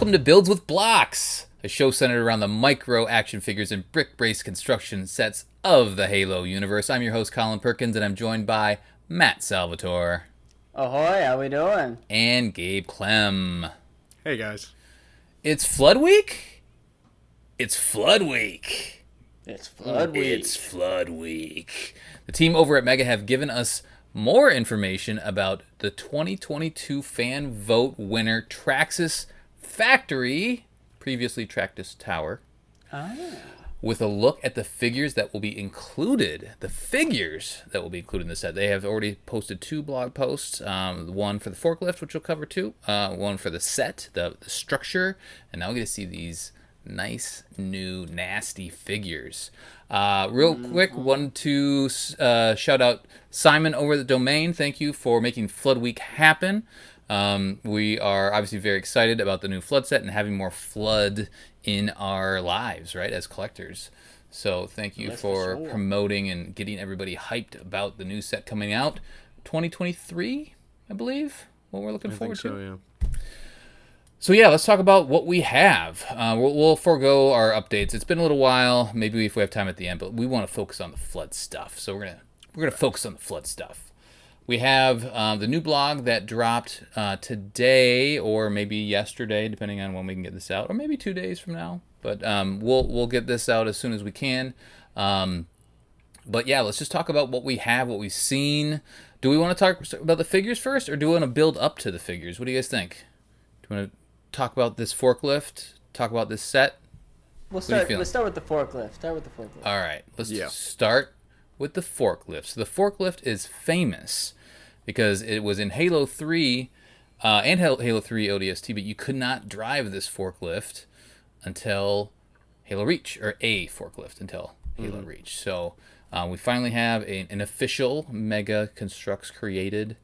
Welcome to Builds with Blocks, a show centered around the micro action figures and brick-based construction sets of the Halo universe. I'm your host, Colin Perkins, and I'm joined by Matt Salvatore. Ahoy, how we doing? And Gabe Clem. Hey, guys. It's Flood Week? It's Flood Week. It's Flood Week. It's Flood Week. The team over at Mega have given us more information about the 2022 Fan-Vote Winner Traxus Factory, previously Traxus Tower, with a look at the figures that will be included. The figures that will be included in the set. They have already posted 2 blog posts. One for the forklift, which we'll cover too. One for the set, the structure, and now we get to see these nice, new, nasty figures. Real quick, want to shout out Simon over the domain. Thank you for making Flood Week happen. We are obviously very excited about the new Flood set and having more Flood in our lives, right, as collectors. So thank you for promoting and getting everybody hyped about the new set coming out. 2023, I believe, what we're looking forward to. Yeah. So yeah, let's talk about what we have. We'll forego our updates. It's been a little while. Maybe if we have time at the end, but we want to focus on the Flood stuff. So we're gonna focus on the Flood stuff. We have the new blog that dropped today, or maybe yesterday, depending on when we can get this out, or maybe 2 days from now. But we'll get this out as soon as we can. But yeah, let's just talk about what we have, what we've seen. Do we want to talk about the figures first, or do we want to build up to the figures? What do you guys think? Do you want to talk about this forklift? Talk about this set? Let's start with the forklift. All right, let's start with the forklift. So the forklift is famous because it was in Halo 3 and Halo 3 ODST, but you could not drive this forklift until Halo Reach, or a forklift until Halo Reach. So we finally have an official Mega Construx created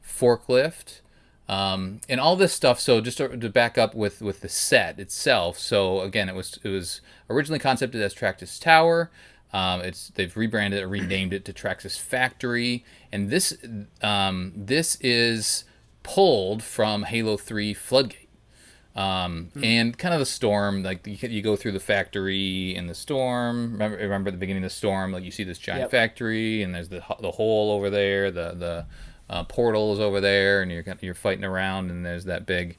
forklift. And all this stuff. So just to back up with the set itself. So again, it was originally concepted as Traxus Tower. They've rebranded it, renamed it to Traxus Factory, and this is pulled from Halo 3 Floodgate. And kind of the storm, like you go through the factory in the storm. Remember at the beginning of the storm, like you see this giant factory, and there's the hole over there, the portal is over there, and you're fighting around, and there's that big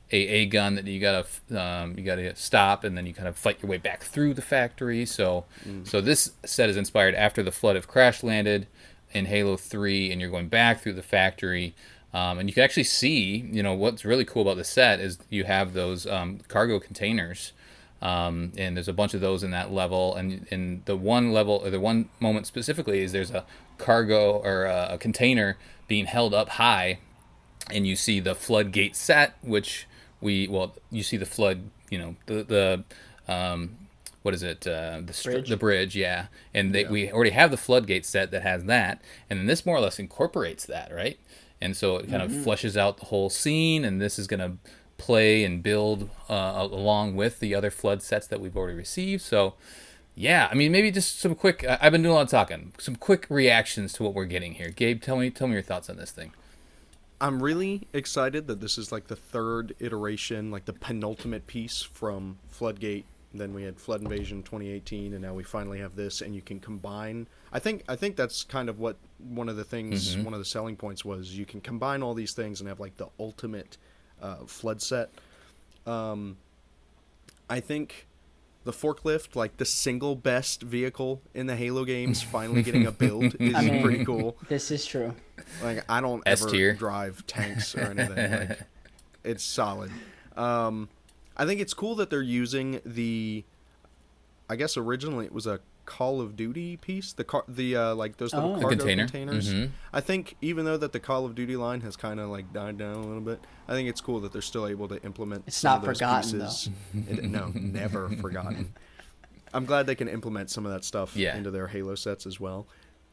AA gun that you gotta stop, and then you kind of fight your way back through the factory. So this set is inspired after the flood have crash landed in Halo 3, and you're going back through the factory. And you can actually see, what's really cool about the set is you have those cargo containers. And there's a bunch of those in that level, and in the one level, or the one moment specifically, is there's a cargo or a container being held up high, and you see the floodgate set, which you see the flood, the what is it, the bridge, yeah, and we already have the floodgate set that has that, and then this more or less incorporates that, right? And so it kind of fleshes out the whole scene, and this is going to play and build along with the other flood sets that we've already received. So yeah, I mean, maybe just some quick, I've been doing a lot of talking, some quick reactions to what we're getting here. Gabe, tell me your thoughts on this thing. I'm really excited that this is like the third iteration, like the penultimate piece from Floodgate. Then we had Flood Invasion 2018, and now we finally have this, and you can combine. I think that's kind of what one of the things, one of the selling points was. You can combine all these things and have like the ultimate flood set. I think the forklift, like the single best vehicle in the Halo games, finally getting a build is pretty cool. This is true. Like, I don't ever drive tanks or anything. Like, it's solid. I think it's cool that they're using I guess originally it was a Call of Duty piece, like those little cargo containers. I think even though that the Call of Duty line has kind of like died down a little bit, I think it's cool that they're still able to implement. It's some not of those forgotten pieces. No, never forgotten. I'm glad they can implement some of that stuff into their Halo sets as well.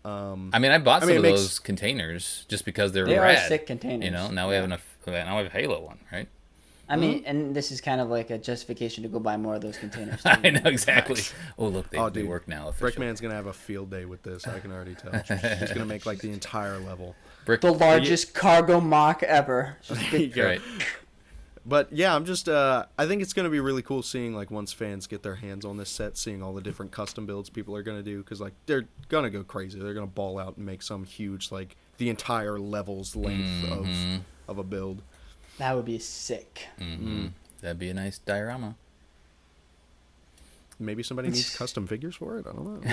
I mean, I bought some of those containers just because they're they rad. are sick containers. Now we have now we have a Halo one, right? I mean, and this is kind of like a justification to go buy more of those containers. Too. I know, exactly. Oh, look, they work now. Brickman's going to have a field day with this. I can already tell. He's going to make like the entire level. The largest cargo mock ever. Right. But yeah, I'm just I think it's going to be really cool seeing like once fans get their hands on this set, seeing all the different custom builds people are going to do, because like they're going to go crazy. They're going to ball out and make some huge like the entire level's length of a build. That would be sick. That'd be a nice diorama. Maybe somebody needs custom figures for it. I don't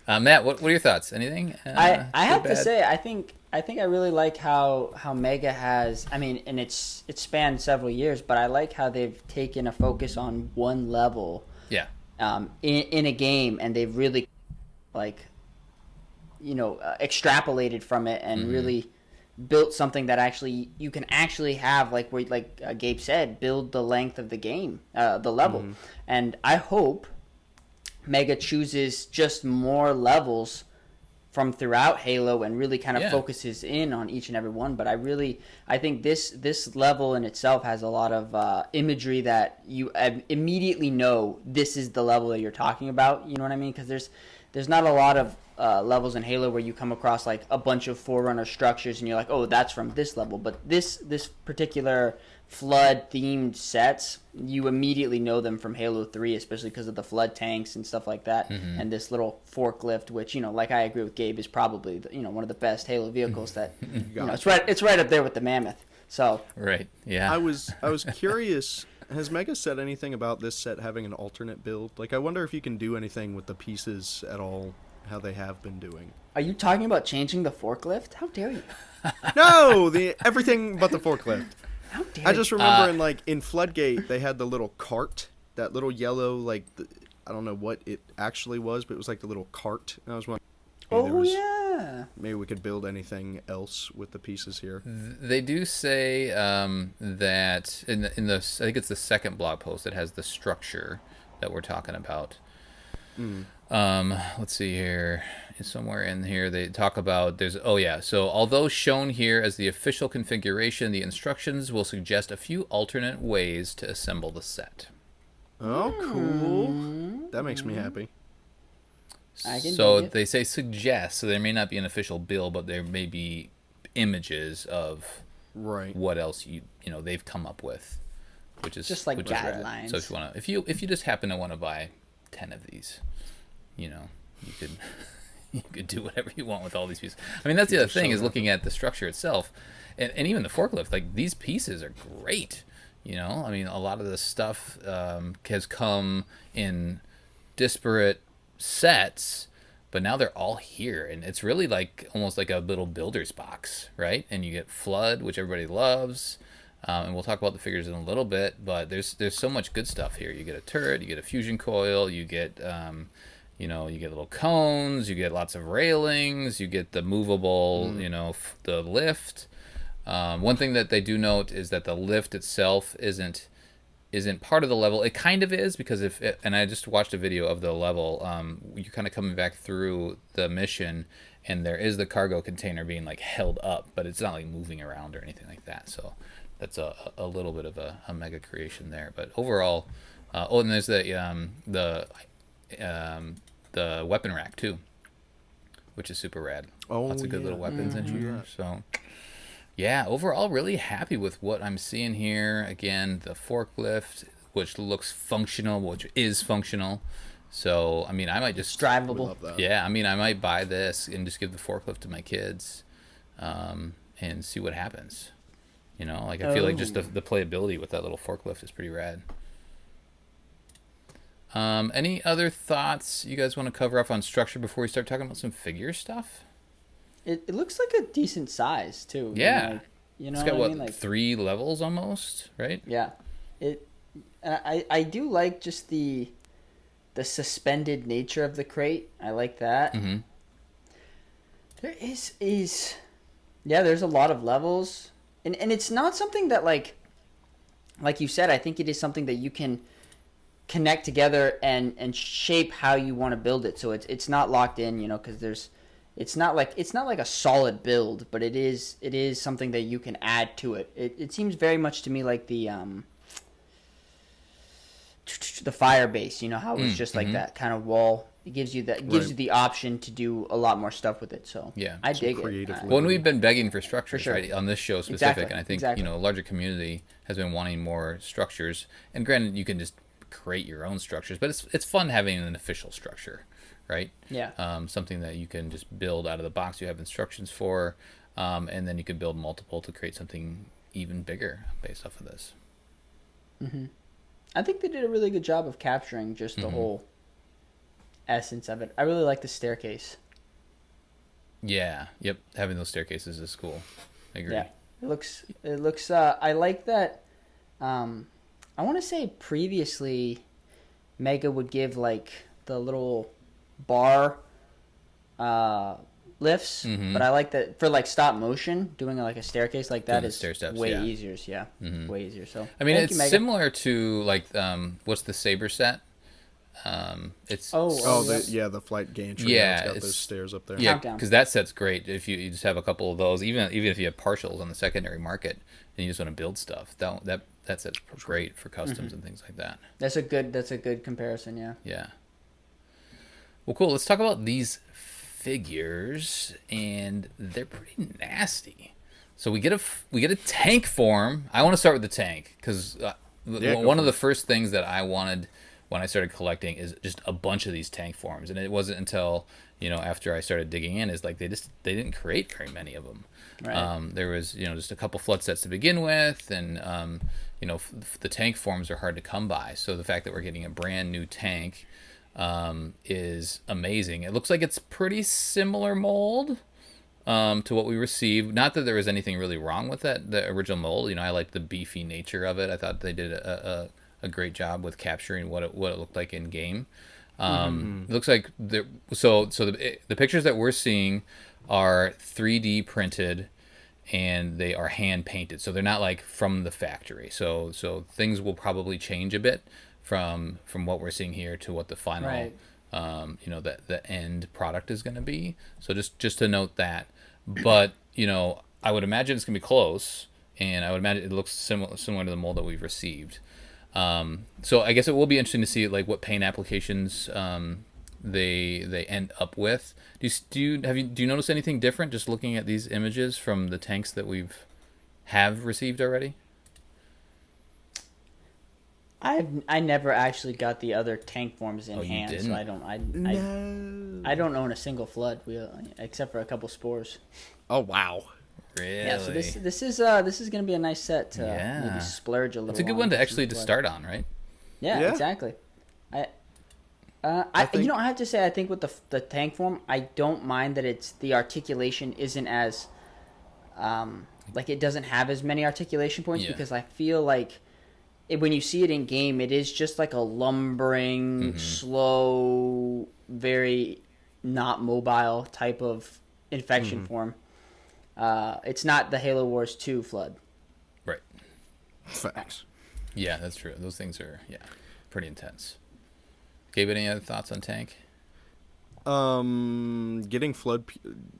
know. Matt, what are your thoughts? Anything? I have to say, I think I really like how Mega has. I mean, and it's spanned several years, but I like how they've taken a focus on one level. Yeah. In a game, and they've really, like, extrapolated from it and really built something that actually you can actually have, like Gabe said, build the length of the game, the level. And I hope Mega chooses just more levels from throughout Halo and really kind of focuses in on each and every one. But I think this level in itself has a lot of imagery that you immediately know this is the level that you're talking about. You know what I mean? Because there's not a lot of levels in Halo where you come across like a bunch of Forerunner structures and you're like, oh, that's from this level. But this particular Flood themed sets, you immediately know them from Halo 3, especially because of the Flood tanks and stuff like that. And this little forklift, which, like I agree with Gabe, is probably one of the best Halo vehicles that it's right up there with the Mammoth. So right, yeah. I was curious, has Mega said anything about this set having an alternate build? Like, I wonder if you can do anything with the pieces at all, how they have been doing. Are you talking about changing the forklift? How dare you? No, everything but the forklift. How dare I just remember in Floodgate, they had the little cart, that little yellow, like, I don't know what it actually was, but it was like the little cart. And I was wondering, yeah. Maybe we could build anything else with the pieces here. They do say that in the I think it's the second blog post that has the structure that we're talking about. Let's see here. Somewhere in here they talk about so although shown here as the official configuration, the instructions will suggest a few alternate ways to assemble the set. Oh, cool. That makes me happy. So they say suggest, so there may not be an official build, but there may be images of what else they've come up with, which is just like guidelines. So if you just happen to want to buy 10 of these, you could you could do whatever you want with all these pieces. I mean, that's the other thing is looking at the structure itself, and even the forklift. Like, these pieces are great. I mean, a lot of this stuff has come in disparate sets, but now they're all here, and it's really like almost like a little builder's box, right? And you get Flood, which everybody loves, and we'll talk about the figures in a little bit. But there's so much good stuff here. You get a turret, you get a fusion coil, you get you get little cones, you get lots of railings, you get the movable, the lift. One thing that they do note is that the lift itself isn't part of the level. It kind of is, because and I just watched a video of the level. You're kind of coming back through the mission, and there is the cargo container being like held up, but it's not like moving around or anything like that. So that's a little bit of a Mega creation there. But overall, and there's the weapon rack too, which is super rad. Lots of good little weapons in here. So yeah, overall really happy with what I'm seeing here. Again, the forklift, which looks functional, which is functional. So I mean, I might just drivable. Yeah, I mean, I might buy this and just give the forklift to my kids, and see what happens. I feel like just the playability with that little forklift is pretty rad. Any other thoughts you guys want to cover off on structure before we start talking about some figure stuff? It looks like a decent size too. Yeah, it's got what 3 levels almost, right? Yeah, I do like just the suspended nature of the crate. I like that. There there's a lot of levels, and it's not something that like you said. I think it is something that you can connect together and shape how you want to build it. So it's not locked in, because it's not like a solid build, but it is something that you can add to it. It seems very much to me like the fire base, how it was just like that kind of wall, It gives you the option to do a lot more stuff with it. So yeah, I dig it. Well, and we've been begging for structures, sure. right, on this show specific, Exactly. and I think Exactly. a larger community has been wanting more structures. And granted, you can just create your own structures, but it's fun having an official structure, right? Yeah. Something that you can just build out of the box. You have instructions for, and then you can build multiple to create something even bigger based off of this. Mm-hmm. I think they did a really good job of capturing just the whole essence of it. I really like the staircase. Yeah. Yep. Having those staircases is cool. I agree. Yeah. It looks. I like that. I want to say previously, Mega would give like the little bar lifts, but I like that for like stop motion. Doing like a staircase like that is stair steps, way easier. Yeah, way easier. So I mean, thank it's you, Mega. similar to like what's the Saber set? It's the flight gantry. Yeah, it's got it's those stairs up there. Yeah, Countdown. because that set's great. If you just have a couple of those, even if you have partials on the secondary market and you just want to build stuff, that set's great for customs and things like that. That's a good comparison. Yeah. Yeah. Well, cool. Let's talk about these figures, and they're pretty nasty. So we get a tank form. I want to start with the tank because one of the first things that I wanted when I started collecting is just a bunch of these tank forms, and it wasn't until after I started digging in is like they didn't create very many of them. Right. There was just a couple flood sets to begin with, and the tank forms are hard to come by. So the fact that we're getting a brand new tank is amazing. It looks like it's pretty similar mold to what we received. Not that there was anything really wrong with the original mold. I liked the beefy nature of it. I thought they did a great job with capturing what it looked like in game. It looks like the pictures that we're seeing are 3D printed and they are hand painted. So they're not like from the factory. So things will probably change a bit from what we're seeing here to what the final the end product is going to be. So just to note that. But I would imagine it's going to be close, and I would imagine it looks similar to the mold that we've received. So I guess it will be interesting to see like what paint applications they end up with. Do you notice anything different just looking at these images from the tanks that have received already? I never actually got the other tank forms in hand, didn't? so I don't own a single flood except for a couple spores. Oh wow. Really? Yeah, so this is going to be a nice set to maybe splurge a little. It's a good one to actually start on, right? Yeah, exactly. I have to say I think with the tank form, I don't mind that the articulation isn't as like it doesn't have as many articulation points because I feel like when you see it in game, it is just like a lumbering, slow, very not mobile type of infection form. It's not the Halo Wars 2 flood. Right. Facts. Yeah, that's true. Those things are pretty intense. Gabe, any other thoughts on tank? Getting flood.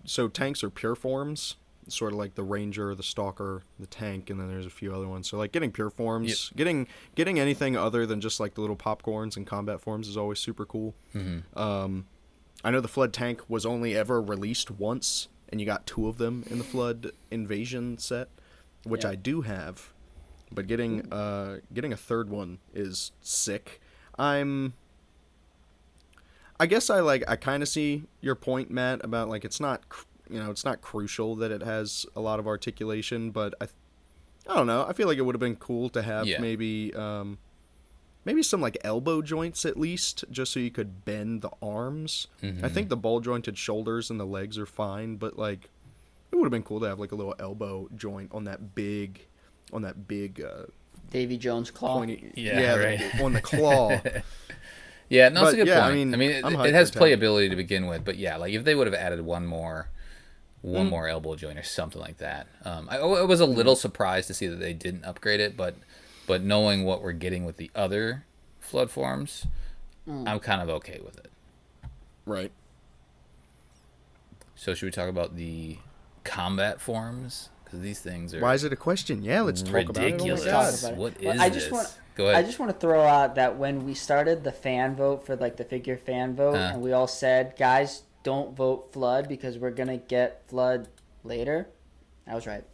So tanks are pure forms, sort of like the Ranger, the Stalker, the tank, and then there's a few other ones. So like getting pure forms, getting anything other than just like the little popcorns and combat forms is always super cool. I know the flood tank was only ever released once, and you got 2 of them in the flood invasion set, which I do have. But getting a third one is sick. I guess I kind of see your point, Matt, about like it's not crucial that it has a lot of articulation, but I don't know. I feel like it would have been cool to have maybe some like elbow joints at least, just so you could bend the arms. I think the ball jointed shoulders and the legs are fine, but like it would have been cool to have like a little elbow joint on that big Davy Jones claw. Pointy, right. On the claw. Yeah, no, it's a good point. I mean it has playability to begin with, but yeah, like if they would have added one more elbow joint or something like that. I was a little surprised to see that they didn't upgrade it, but knowing what we're getting with the other flood forms, I'm kind of okay with it. Right. So should we talk about the combat forms? Because these things are Why is it a question? Yeah, let's talk ridiculous. about it. Oh my God. What is I this? just want Go ahead. I just want to throw out that when we started the fan vote for like the figure fan vote, and we all said, guys, don't vote Flood because we're gonna get Flood later. I was right.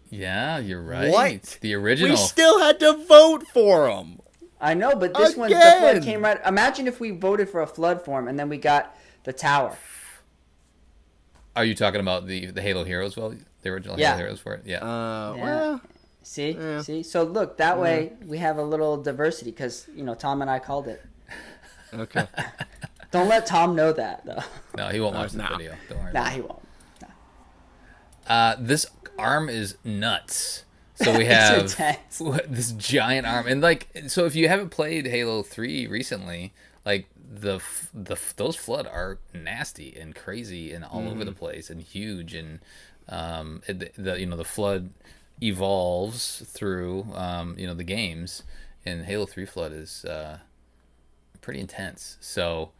Yeah, you're right. What? The original. We still had to vote for him. I know, but this one, the Flood came right. Imagine if we voted for a Flood form and then we got the tower. Are you talking about the Halo Heroes? Well, the original Halo Heroes for it. Yeah. Well. See. So look, that way we have a little diversity because Tom and I called it. Okay. Don't let Tom know that though. No, he won't watch the video. Don't worry. Nah, he won't. This arm is nuts. So we have this giant arm, and so if you haven't played Halo 3 recently, those Flood are nasty and crazy and all over the place and huge, and the Flood evolves through the games, and Halo 3 Flood is pretty intense. So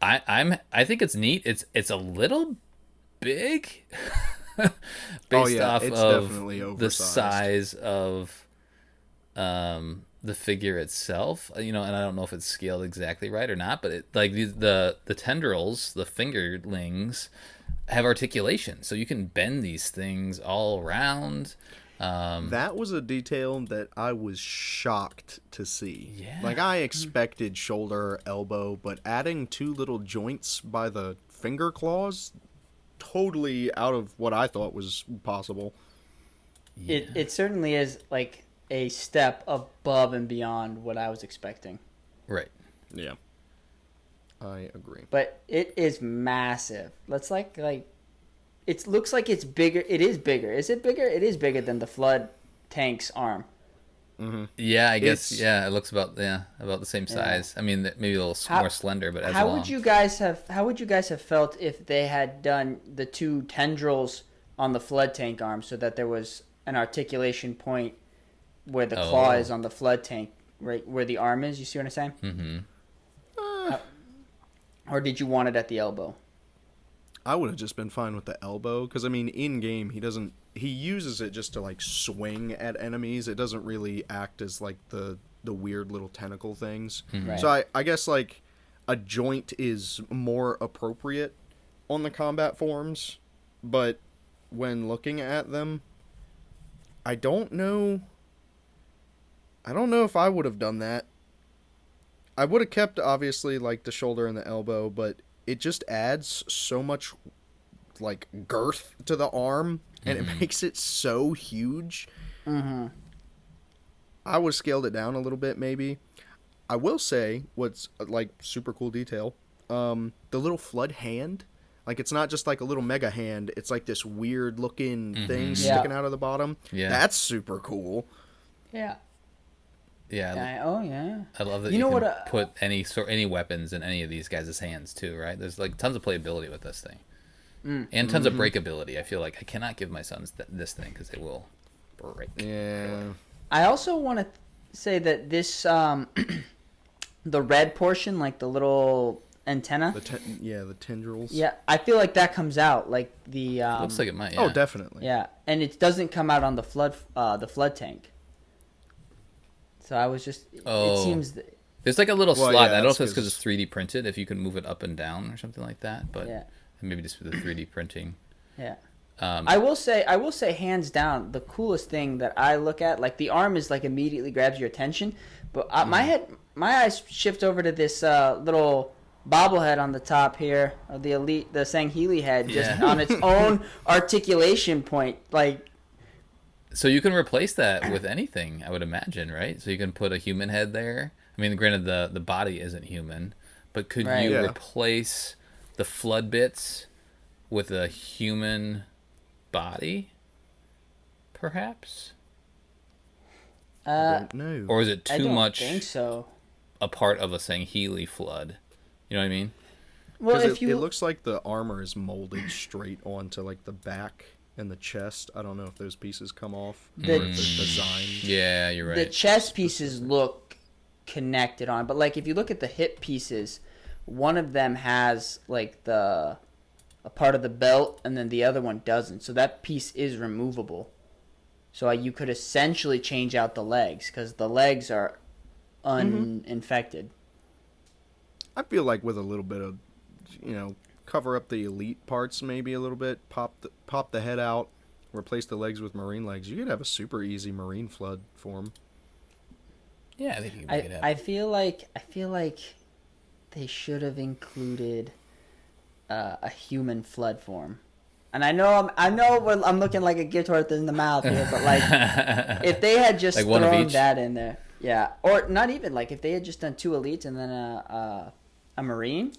I think it's neat. It's a little big. Based off of the size of the figure itself, and I don't know if it's scaled exactly right or not, but the tendrils, the fingerlings, have articulation, so you can bend these things all around. That was a detail that I was shocked to see. Yeah. I expected shoulder, elbow, but adding 2 little joints by the finger claws, totally out of what I thought was possible. Yeah. It certainly is like a step above and beyond what I was expecting. Right. Yeah. I agree. But it is massive. Let's it looks like it's bigger. It is bigger. Is it bigger? It is bigger than the Flood tank's arm. Mm-hmm. Yeah, I guess. It looks about the same size. I mean, maybe a little more slender, but how would you guys have felt if they had done the 2 tendrils on the Flood tank arm so that there was an articulation point where the claw is on the Flood tank, right where the arm is? You see what I'm saying? Mm-hmm. Or did you want it at the elbow? I would have just been fine with the elbow, because in game he uses it just to swing at enemies. It doesn't really act as the weird little tentacle things. Mm-hmm. Right. So I guess a joint is more appropriate on the combat forms, but when looking at them, I don't know if I would have done that. I would have kept obviously the shoulder and the elbow, but it just adds so much girth to the arm, and it makes it so huge. Mm-hmm. I would have scaled it down a little bit, maybe. I will say what's super cool detail. The little Flood hand, it's not just a little mega hand. It's this weird looking thing sticking out of the bottom. Yeah, that's super cool. Yeah. Yeah. Oh yeah. I love that you can put any weapons in any of these guys' hands too, right? There's tons of playability with this thing, and tons of breakability. I feel like I cannot give my sons this thing because they will break. Yeah. I also want to say that this the red portion, the little antenna. The tendrils. Yeah, I feel like that comes out the. It looks like it might. Yeah. Oh, definitely. Yeah, and it doesn't come out on the flood tank. So I was just. It seems. There's a little slot. I don't know if that's because it's 3D printed. If you can move it up and down or something like that, but maybe just with the 3D printing. Yeah. I will say, hands down, the coolest thing that I look at, the arm is immediately grabs your attention, but my eyes shift over to this little bobblehead on the top here, of the Sangheili head, just on its own articulation point, So you can replace that with anything, I would imagine, right? So you can put a human head there. I mean, granted, the body isn't human, but could you replace the Flood bits with a human body, perhaps? I don't know. Or is it too much? I think so. A part of a Sangheili Flood. You know what I mean? Well, it looks like the armor is molded straight onto the back and the chest. I don't know if those pieces come off. Or if they're designed. Yeah, you're right. The chest pieces look connected on, but if you look at the hip pieces, one of them has a part of the belt, and then the other one doesn't. So that piece is removable. So you could essentially change out the legs because the legs are uninfected. I feel like with a little bit of, cover up the elite parts maybe a little bit, pop the head out, replace the legs with marine legs. You could have a super easy marine flood form. Yeah, I think you can make it happen. I feel like they should have included a human flood form. And I know I'm looking like a gift horse in the mouth here, but like if they had just like thrown that in there, yeah, or not even like if they had just done 2 elites and then a marine.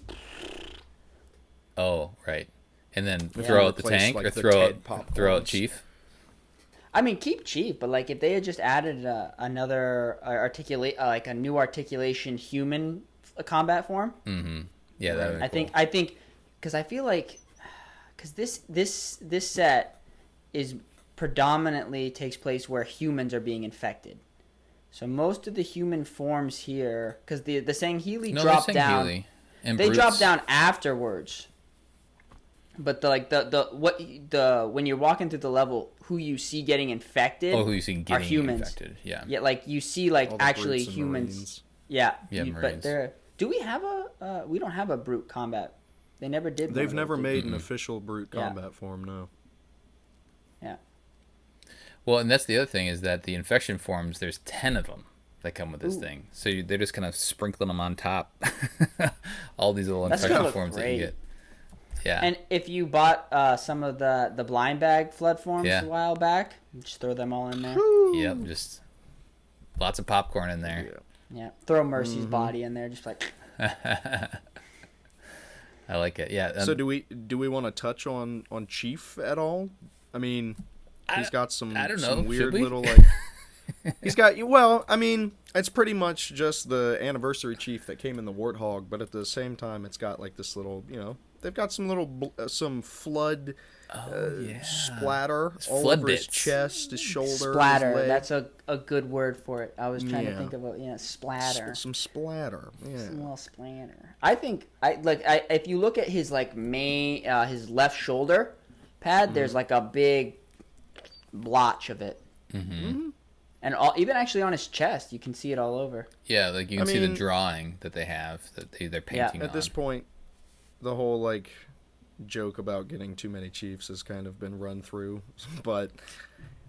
Oh, right, and then throw out the tank or throw out Chief. I mean, keep Chief, but like if they had just added another like a new articulation human combat form. Mm-hmm. Yeah, that would be cool. I think because I feel like. Because this set is predominantly takes place where humans are being infected. So most of the human forms here, because the Sangheili drop down, they drop down afterwards. But when you're walking through the level, who you see getting infected? Oh, who you see getting are humans. Infected? Yeah. Yeah, like you see like actually humans. Marines. Yeah. Marines. But do we have we don't have a brute combat. They never did. They've never made an official brute combat form, no. Yeah. Well, and that's the other thing is that the infection forms, there's 10 of them that come with this thing. So they're just kind of sprinkling them on top. All these little infection forms that you get. Yeah. And if you bought some of the blind bag flood forms a while back, just throw them all in there. Yep, just lots of popcorn in there. Yeah. Throw Mercy's body in there, just like. I like it. Yeah. So do we want to touch on Chief at all? I mean, he's got some weird little like. He's got I mean, it's pretty much just the anniversary Chief that came in the Warthog, but at the same time, it's got like this little, they've got some little some flood splatter all over his chest, his shoulder, splatter. His leg. That's a good word for it. I was trying to think of splatter. Some splatter. Yeah. Some little splatter. I think if you look at his like main his left shoulder pad, there's like a big blotch of it. Mm-hmm. And even actually on his chest, you can see it all over. Yeah, like you can see the drawing that they have that they're painting on. At this point, the whole like joke about getting too many Chiefs has kind of been run through, but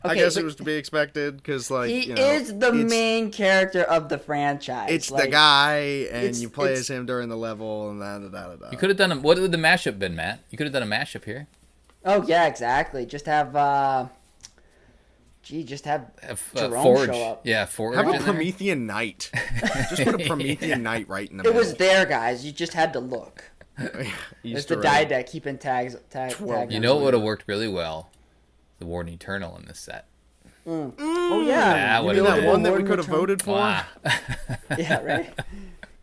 I guess it was to be expected because like he is the main character of the franchise. It's like, the guy, and you play as him during the level, and da. You could have done what would the mashup been, Matt? You could have done a mashup here. Oh yeah, exactly. Just have Jerome Forge. show up. Yeah, Forge. Have a Promethean Knight. Just put a Promethean Knight right in the middle. It was there, guys. You just had to look. It's the die deck keeping tags. You know what would have worked really well? The Warden Eternal in this set. Oh yeah. You mean that one that we could have voted for? Wow. Yeah, right.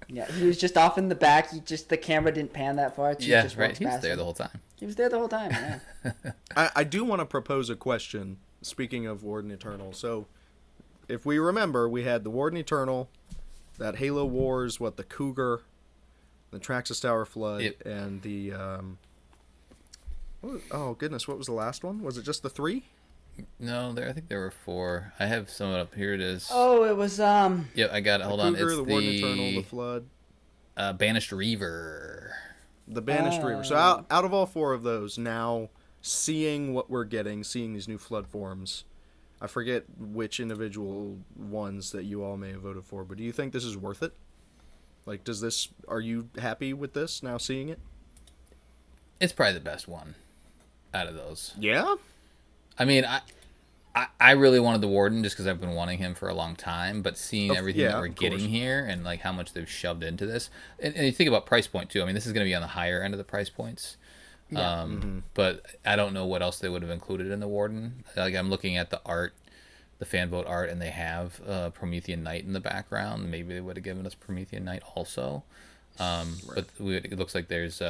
Yeah, he was just off in the back. The camera didn't pan that far. Yeah, right. He was there the whole time. He was there the whole time. Yeah. I do want to propose a question. Speaking of Warden Eternal, so if we remember, we had the Warden Eternal, that Halo Wars, the Cougar, the Traxus Tower Flood, and the oh goodness, what was the last one? Was it just the 3? No, I think there were 4. I have some up here. It is. Oh, it was Yeah, I got it. Hold on. Cougar, It's the Warden Eternal, the Flood, Banished Reaver. The Banished Reaver. So out of all 4 of those, now seeing what we're getting, seeing these new flood forms, I forget which individual ones that you all may have voted for, but do you think this is worth it? Like, are you happy with this now, seeing it? It's probably the best one out of those. Yeah? I mean, I really wanted the Warden just because I've been wanting him for a long time, but seeing everything that we're getting here and like how much they've shoved into this, and you think about price point too. I mean, this is going to be on the higher end of the price points. Yeah. But I don't know what else they would have included in the Warden. Like I'm looking at the art, the fan vote art, and they have Promethean Knight in the background. Maybe they would have given us Promethean Knight also. But it looks like there's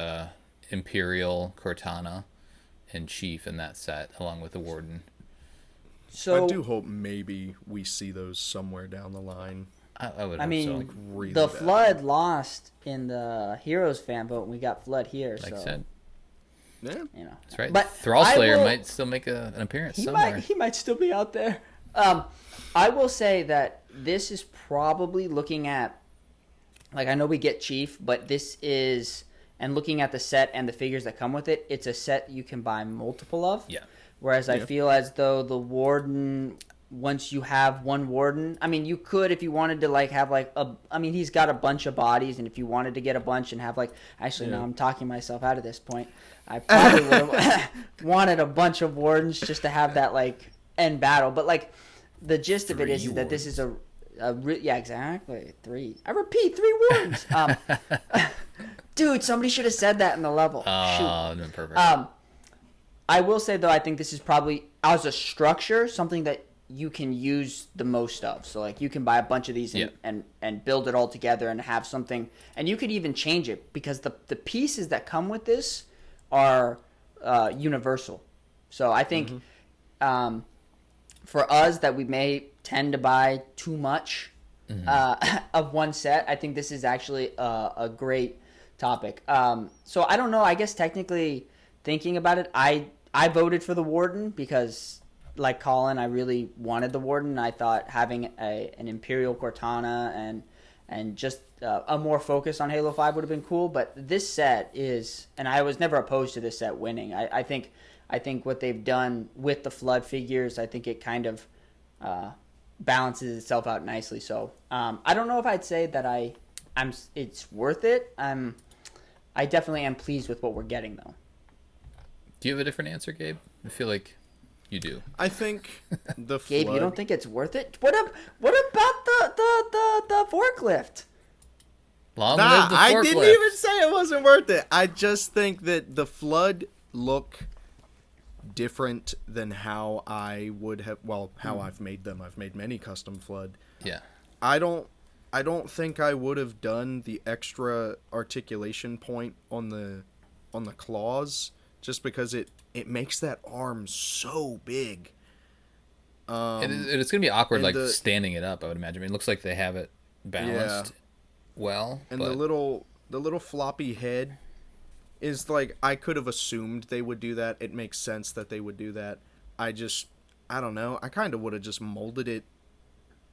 Imperial, Cortana, and Chief in that set, along with the Warden. So I do hope maybe we see those somewhere down the line. I would. I mean, so. Like really the bad. Flood lost in the Heroes fan vote, and we got Flood here. Like so. I said. Yeah, that's right. But Thrall Slayer might still make an appearance somewhere. He might still be out there. I will say that this is probably looking at, like, I know we get Chief, but this is, and looking at the set and the figures that come with it, it's a set you can buy multiple of. Yeah. Whereas I feel as though the Warden, once you have one Warden, I mean, you could, if you wanted to, like, have, like, he's got a bunch of bodies, and if you wanted to get a bunch and have, like, actually, no, I'm talking myself out of this point. I probably would have wanted a bunch of Wardens just to have that, like, end battle. But, like, the gist of it is that this is yeah, exactly, 3. I repeat, 3 Wardens. Dude, somebody should have said that in the level. Oh, no, perfect. I will say, though, I think this is probably, as a structure, something that you can use the most of. So, like, you can buy a bunch of these and build it all together and have something. And you could even change it, because the pieces that come with this are universal. So I think for us that we may tend to buy too much of one set, I think this is actually a great topic. So I don't know. I guess technically thinking about it, I voted for the Warden because, like Colin, I really wanted the Warden. I thought having an Imperial Cortana and just a more focus on Halo 5 would have been cool. But this set is, and I was never opposed to this set winning. I think what they've done with the Flood figures, I think it kind of balances itself out nicely. So I don't know if I'd say that it's worth it. I definitely am pleased with what we're getting, though. Do you have a different answer, Gabe? I feel like you do. I think the Gabe, Flood... you don't think it's worth it? What about the forklift? Long live the forklift. I didn't even say it wasn't worth it. I just think that the Flood look different than how I would have. Well, how I've made them. I've made many custom Flood. Yeah. I don't think I would have done the extra articulation point on the claws, just because it makes that arm so big. It's going to be awkward, like, standing it up, I would imagine. I mean, it looks like they have it balanced well. And the little floppy head is, like, I could have assumed they would do that. It makes sense that they would do that. I don't know. I kind of would have just molded it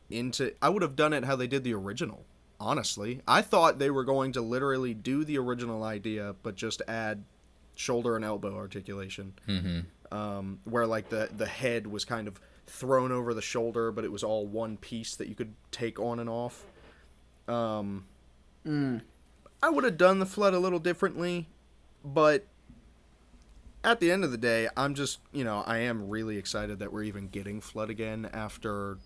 into... I would have done it how they did the original, honestly. I thought they were going to literally do the original idea, but just add shoulder and elbow articulation. Where, like, the head was kind of thrown over the shoulder, but it was all one piece that you could take on and off. I would have done the Flood a little differently, but at the end of the day, I'm just, I am really excited that we're even getting Flood again after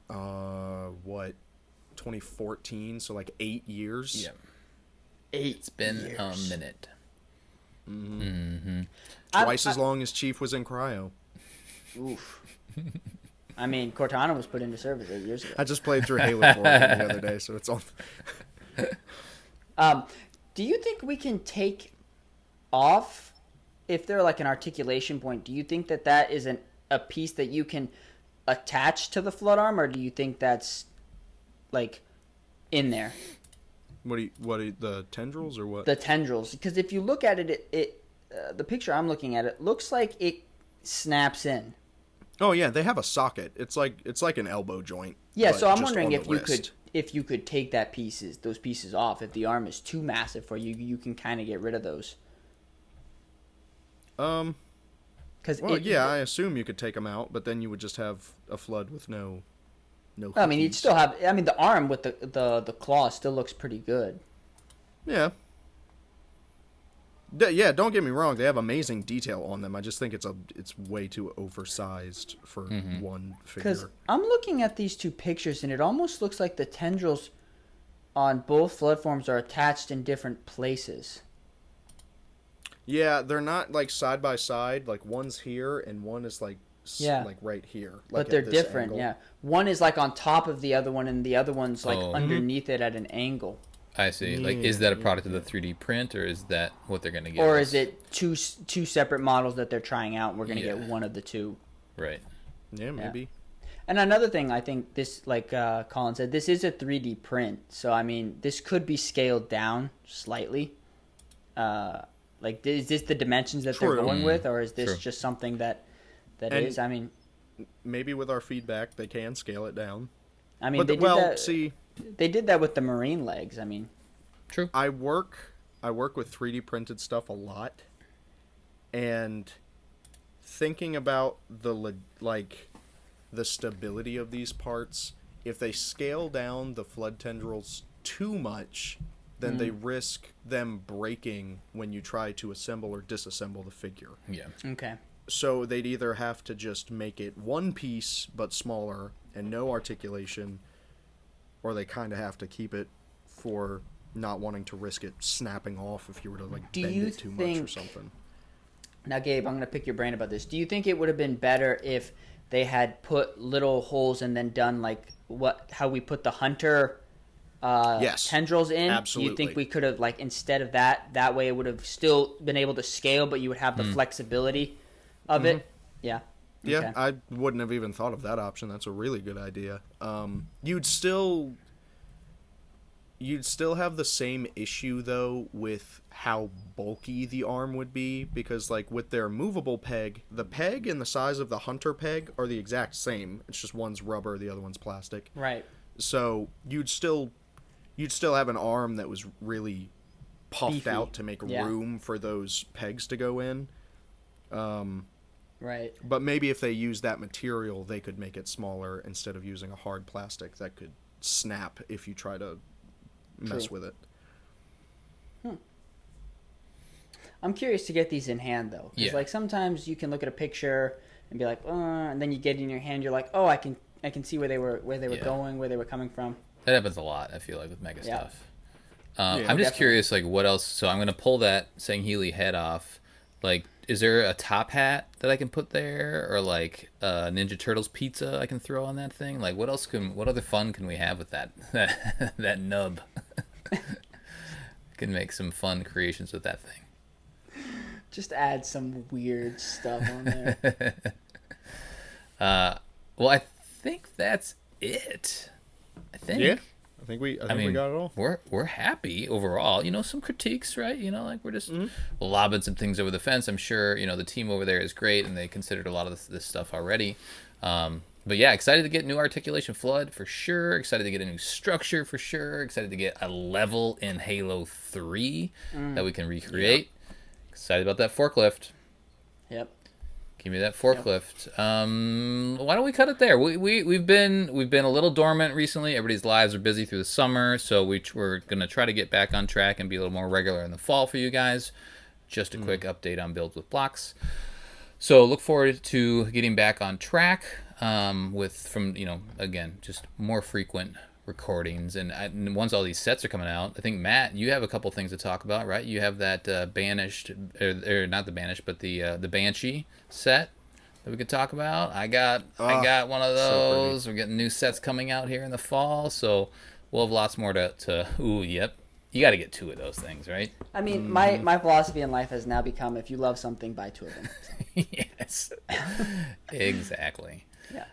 2014, so like 8 years. Yeah. It's been years. A minute. Twice as long as Chief was in cryo. Oof. I mean, Cortana was put into service 8 years ago. I just played through Halo 4 the other day, so it's all... Do you think we can take off, if they're like an articulation point, do you think that is a piece that you can attach to the Flood arm, or do you think that's, like, in there? What the tendrils or what? The tendrils. Because if you look at it, the picture I'm looking at, it looks like it snaps in. Oh yeah, they have a socket. It's like an elbow joint. Yeah, so I'm wondering if you could take those pieces off. If the arm is too massive for you, you can kind of get rid of those. I assume you could take them out, but then you would just have a Flood with no. I mean, you'd still have. I mean, the arm with the claw still looks pretty good. Yeah. Yeah, don't get me wrong. They have amazing detail on them. I just think it's way too oversized for one figure. Because I'm looking at these two pictures, and it almost looks like the tendrils on both Flood forms are attached in different places. Yeah, they're not like side by side. Like one's here, and one is like right here. Like but they're different. Angle. Yeah, one is like on top of the other one, and the other one's like underneath it at an angle. I see. Like, is that a product of the 3D print, or is that what they're going to get? Or is it two separate models that they're trying out, and we're going to get one of the two? Right. Yeah, maybe. Yeah. And another thing, I think this, like Colin said, this is a 3D print. So, I mean, this could be scaled down slightly. Like, Like, is this the dimensions that they're going with, or is this just something that is? I mean, maybe with our feedback, they can scale it down. I mean, they did that with the marine legs. I mean, true. I work with 3D printed stuff a lot, and thinking about the stability of these parts, if they scale down the flood tendrils too much, then they risk them breaking when you try to assemble or disassemble the figure. Yeah. Okay. So they'd either have to just make it one piece but smaller and no articulation, or they kind of have to keep it for not wanting to risk it snapping off if you were to bend it too much or something. Now, Gabe, I'm going to pick your brain about this. Do you think it would have been better if they had put little holes and then done how we put the hunter yes, tendrils in? Absolutely. You think we could have, instead of that way it would have still been able to scale, but you would have the flexibility of it? Yeah. Yeah, Okay. I wouldn't have even thought of that option. That's a really good idea. You'd still have the same issue, though, with how bulky the arm would be, because, with their movable peg, the peg and the size of the hunter peg are the exact same. It's just one's rubber, the other one's plastic. Right. So you'd still have an arm that was really puffed Beefy. out to make room for those pegs to go in. Right. But maybe if they use that material, they could make it smaller instead of using a hard plastic that could snap if you try to mess with it. I'm curious to get these in hand, though. Because, sometimes you can look at a picture and be like, and then you get it in your hand, you're like, oh, I can see where they were going, where they were coming from. That happens a lot, I feel like, with Mega stuff. I'm just definitely curious, what else? So I'm going to pull that Sangheili head off. Is there a top hat that I can put there, or Ninja Turtles pizza I can throw on that thing? What other fun can we have with that nub? Can make some fun creations with that thing. Just add some weird stuff on there. Well, I think that's it. Yeah. I think we got it all. We're happy overall. Some critiques, right? We're just lobbing some things over the fence. I'm sure, the team over there is great, and they considered a lot of this stuff already. But yeah, excited to get new articulation flood for sure. Excited to get a new structure for sure. Excited to get a level in Halo 3 that we can recreate. Excited about that forklift. Yep. Give me that forklift. Yep. Why don't we cut it there? We've been a little dormant recently. Everybody's lives are busy through the summer, so we're gonna try to get back on track and be a little more regular in the fall for you guys. Just a quick update on builds with blocks. So look forward to getting back on track again, just more frequent recordings, and once all these sets are coming out, I think Matt, you have a couple things to talk about, right? You have that banished, or not the banished, but the Banshee set that we could talk about. I got one of those. So we're getting new sets coming out here in the fall, so we'll have lots more to. Ooh, yep. You got to get 2 of those things, right? I mean, my philosophy in life has now become: if you love something, buy 2 of them. Yes, exactly. Yeah.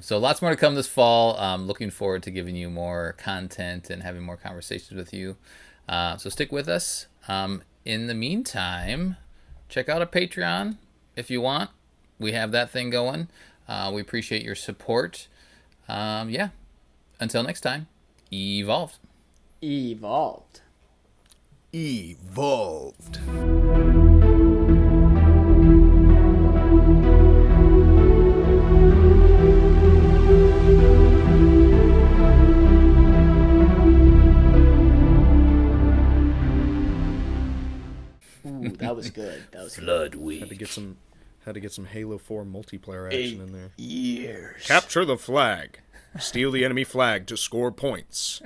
So lots more to come this fall. Looking forward to giving you more content and having more conversations with you. So stick with us. In the meantime, check out our Patreon if you want. We have that thing going. We appreciate your support. Yeah. Until next time, evolved. Evolved. Evolved. That was good. Flood week. Had to get some Halo 4 multiplayer action in there. Years. Capture the flag. Steal the enemy flag to score points.